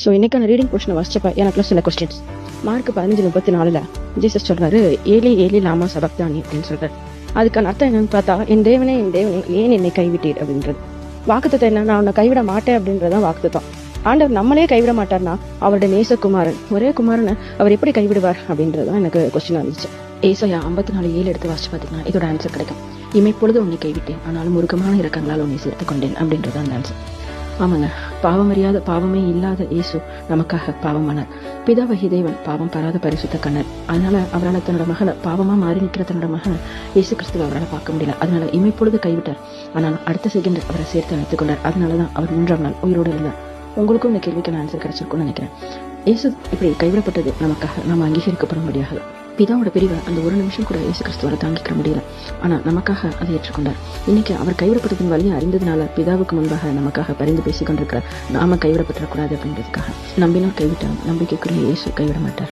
So இன்னைக்கான reading போர்ஷனை வாசிச்சப்ப எனக்குள்ள சில கொஸ்டின்ஸ். மார்க் 15:34 ஜீசஸ் சொல்றாரு, ஏலி ஏலி லாமா சபக்தானி அப்படின்னு சொல்றாரு. அதுக்கான அர்த்தம் என்னன்னு பார்த்தா, என் தேவனே ஏன் என்னை கைவிட்டீர் அப்படின்றது. வாக்குத்தத்தம் என்ன, நான் உன்னை கைவிட மாட்டேன் அப்படின்றதான் வாக்குத்தத்தம். ஆண்டவர் நம்மளே கைவிட மாட்டார்னா அவருடைய நேசகுமாரன், ஒரே குமாரனை அவர் எப்படி கைவிடுவார் அப்படின்றதான் எனக்கு கொஸ்டின் இருந்துச்சு. ஏசாயா 54:7 எடுத்து வாசிச்சு பார்த்தீங்கன்னா இதோட ஆன்சர் கிடைக்கும். இமைப்பொழுது உன்னை கைவிட்டேன், ஆனாலும் முருகமான இரக்கங்களால் உன்னை சேர்த்துக் கொண்டேன் அப்படின்றது அந்த ஆன்சர். ஆமாங்க, பாவம் அறியாத பாவமே இல்லாத இயேசு நமக்காக பாவமானார். பிதாவகி தேவன் பாவம் பாராத பரிசுத்த கண்ணர். அதனால அவரால் தன்னோட மகனை, பாவமா மாறி நிற்கிற தன்னோட மகனை இயேசு கிறிஸ்துவ அவரால் பார்க்க முடியல. அதனால இமைப்பொழுது கைவிட்டார், ஆனால் அடுத்த செகண்ட் அவரை சேர்த்து அழைத்துக் கொண்டார். அதனாலதான் அவர் 3ஆம் நாள் உயிரோடு இருந்தார். உங்களுக்கும் இந்த கேள்விக்கான ஆன்சர் கிடைச்சிருக்கும்னு நினைக்கிறேன். இயேசு இப்படி கைவிடப்பட்டது நமக்காக நம்ம அங்கீகரிக்கப்படும்படியாக. பிதாவோட பிரிவை அந்த ஒரு நிமிஷம் கூட இயேசு கிறிஸ்துவால தாங்கிக்க முடியல. ஆனா நமக்காக அதை ஏற்றுக்கொண்டார். இன்னைக்கு அவர் கைவிடப்பட்டதின் வழியை அறிந்ததுனால பிதாவுக்கு முன்பாக நமக்காக பரிந்து பேசிக் கொண்டிருக்கிறார். நாம கைவிடப்பட்டுறக்கூடாது அப்படின்றதுக்காக. நம்பினோர் கைவிட்டாலும் நம்பிக்கைக்குரிய இயேசு கைவிட மாட்டார்.